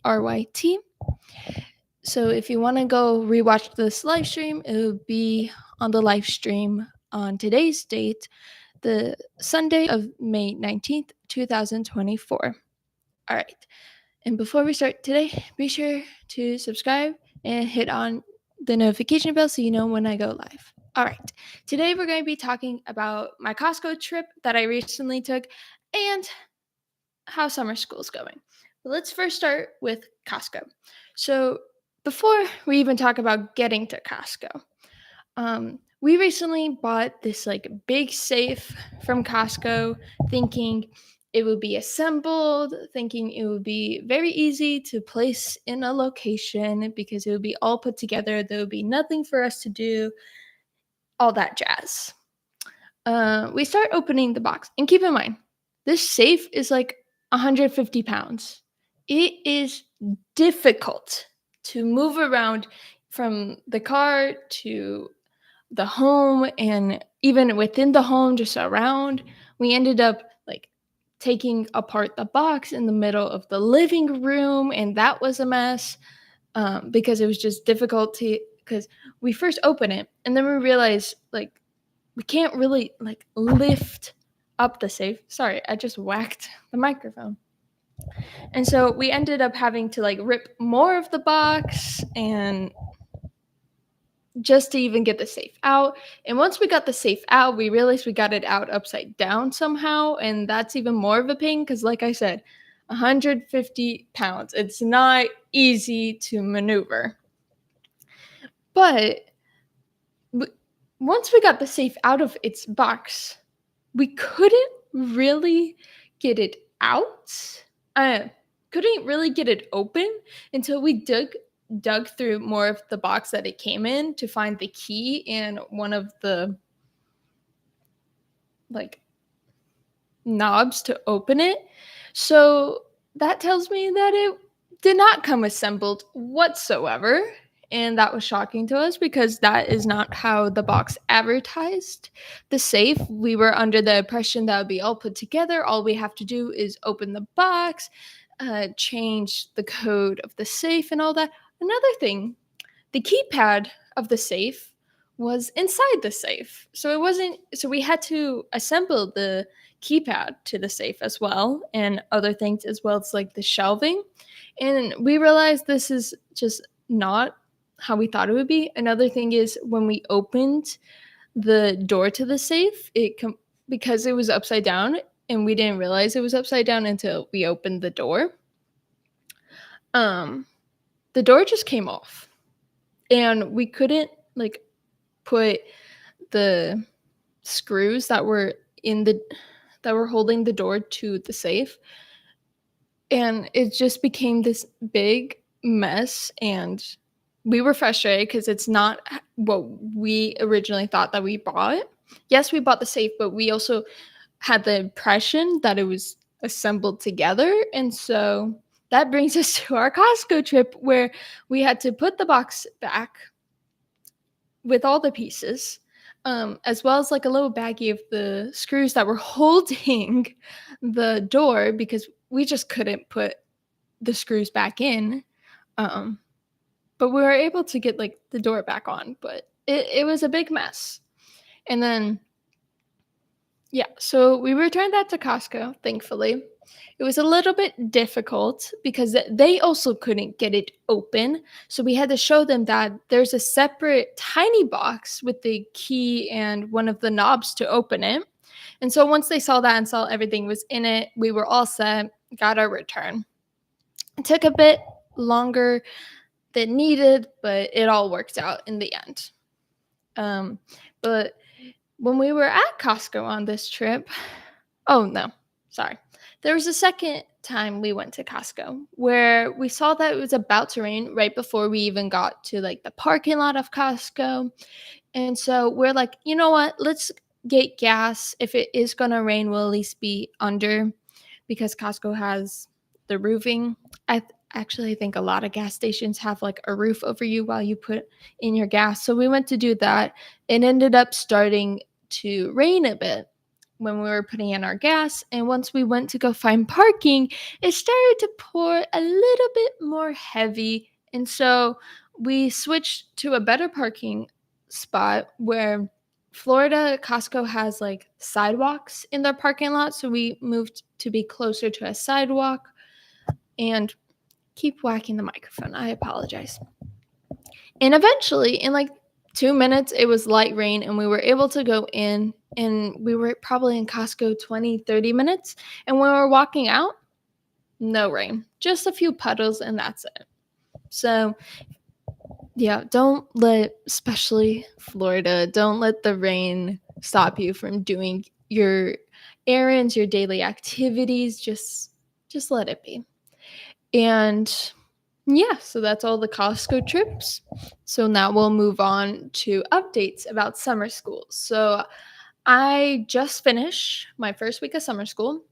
RYT. So if you want to go rewatch this live stream, it will be on the live stream on today's date, the Sunday of May 19th, 2024. All right. And before we start today, be sure to subscribe and hit on the notification bell so you know when I go live. All right. Today we're going to be talking about my Costco trip that I recently took and how summer school's going. But let's first start with Costco. So before we even talk about getting to Costco, we recently bought this like big safe from Costco, thinking it would be assembled, thinking it would be very easy to place in a location because it would be all put together. There would be nothing for us to do, all that jazz. We start opening the box, and keep in mind, this safe is like 150 pounds. It is difficult to move around from the car to the home, and even within the home, just around. We ended up like taking apart the box in the middle of the living room, and that was a mess because it was just difficult to, because we first open it and then we realized like we can't really like lift up the safe. Sorry, I just whacked the microphone. And so we ended up having to like rip more of the box and just to even get the safe out. And once we got the safe out, we realized we got it out upside down somehow. And that's even more of a pain because, like I said, 150 pounds. It's not easy to maneuver. But once we got the safe out of its box, we couldn't really get it out. Couldn't really get it open until we dug through more of the box that it came in to find the key and one of the like knobs to open it. So that tells me that it did not come assembled whatsoever. And that was shocking to us because that is not how the box advertised the safe. We were under the impression that would be all put together. All we have to do is open the box, change the code of the safe and all that. Another thing, the keypad of the safe was inside the safe. So it wasn't, so we had to assemble the keypad to the safe as well and other things as well as like the shelving. And we realized this is just not how we thought it would be. Another thing is when we opened the door to the safe, because it was upside down and we didn't realize it was upside down until we opened the door. The door just came off and we couldn't like put the screws that were holding the door to the safe, and it just became this big mess. And we were frustrated because it's not what we originally thought that we bought. Yes, we bought the safe, but we also had the impression that it was assembled together. And so that brings us to our Costco trip where we had to put the box back with all the pieces, as well as like a little baggie of the screws that were holding the door because we just couldn't put the screws back in. But we were able to get like the door back on, but it was a big mess. And then, yeah, so we returned that to Costco, thankfully. It was a little bit difficult because they also couldn't get it open. So we had to show them that there's a separate tiny box with the key and one of the knobs to open it. And so once they saw that and saw everything was in it, we were all set, got our return. It took a bit longer than needed, but it all worked out in the end. But when we were at Costco on this trip, there was a second time we went to Costco where we saw that it was about to rain right before we even got to like the parking lot of Costco. And so we're like, you know what? Let's get gas. If it is going to rain, we'll at least be under, because Costco has the roofing. I think a lot of gas stations have like a roof over you while you put in your gas. So we went to do that. It ended up starting to rain a bit. when we were putting in our gas. And once we went to go find parking, it started to pour a little bit more heavy. And so we switched to a better parking spot where Florida Costco has like sidewalks in their parking lot. So we moved to be closer to a sidewalk and keep whacking the microphone. I apologize. And eventually, in like 2 minutes, it was light rain, and we were able to go in. And we were probably in Costco 20, 30 minutes. And when we were walking out, no rain, just a few puddles, and that's it. So, yeah, don't let, especially Florida, don't let the rain stop you from doing your errands, your daily activities. Just let it be. And yeah, so that's all the Costco trips. So now we'll move on to updates about summer school. So I just finished my first week of summer school,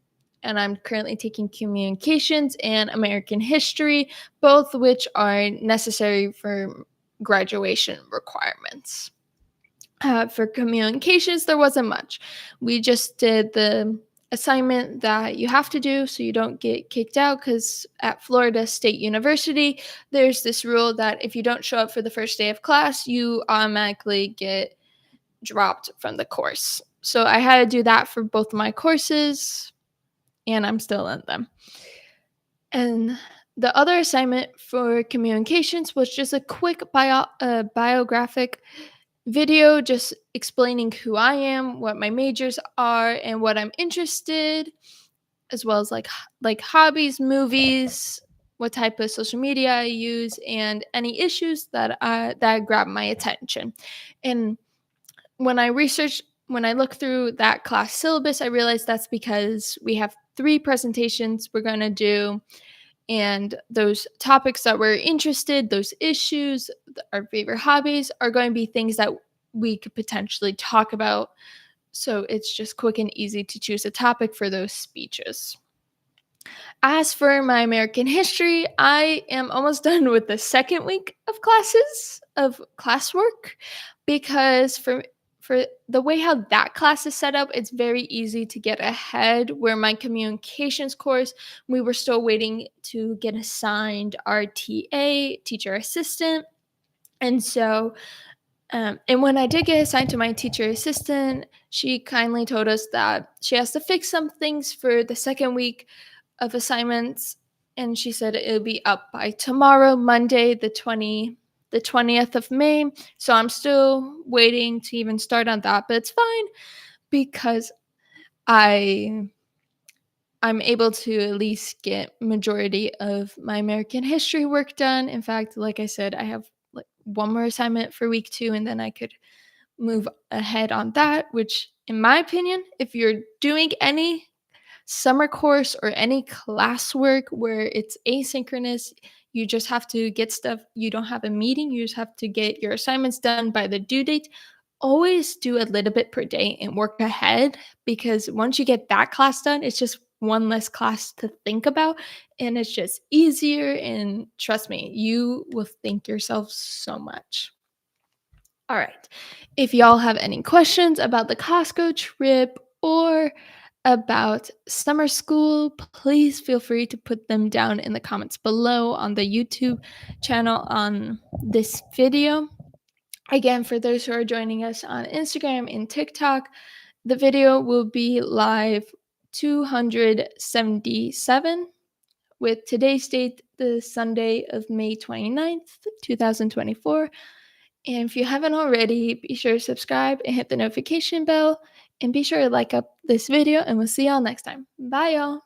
and I'm currently taking communications and American history, both which are necessary for graduation requirements. For communications, there wasn't much. We just did the assignment that you have to do so you don't get kicked out, because at Florida State University, there's this rule that if you don't show up for the first day of class, you automatically get dropped from the course. So I had to do that for both my courses, and I'm still in them. And the other assignment for communications was just a quick biographic video, just explaining who I am, what my majors are, and what I'm interested, as well as like hobbies, movies, what type of social media I use, and any issues that grab my attention. And when I look through that class syllabus, I realized that's because we have 3 presentations we're going to do, and those topics that we're interested, those issues, our favorite hobbies are going to be things that we could potentially talk about. So it's just quick and easy to choose a topic for those speeches. As for my American history, I am almost done with the second week of classwork, because for the way how that class is set up, it's very easy to get ahead. Where my communications course, we were still waiting to get assigned our TA, teacher assistant. And so, and when I did get assigned to my teacher assistant, she kindly told us that she has to fix some things for the second week of assignments, and she said it'll be up by tomorrow, Monday, the 20th of May. So I'm still waiting to even start on that, but it's fine because I'm able to at least get majority of my American history work done. In fact, like I said, I have like one more assignment for week 2, and then I could move ahead on that, which in my opinion, if you're doing any summer course or any classwork where it's asynchronous, you just have to get stuff, you don't have a meeting, you just have to get your assignments done by the due date. Always do a little bit per day and work ahead, because once you get that class done, it's just one less class to think about, and it's just easier. And trust me, you will thank yourself so much. All right. If y'all have any questions about the Costco trip or about summer school, please feel free to put them down in the comments below on the YouTube channel on this video. Again, for those who are joining us on Instagram and TikTok, the video will be live 277 with today's date, the Sunday of May 29th, 2024. And if you haven't already, be sure to subscribe and hit the notification bell. And be sure to like up this video, and we'll see y'all next time. Bye, y'all.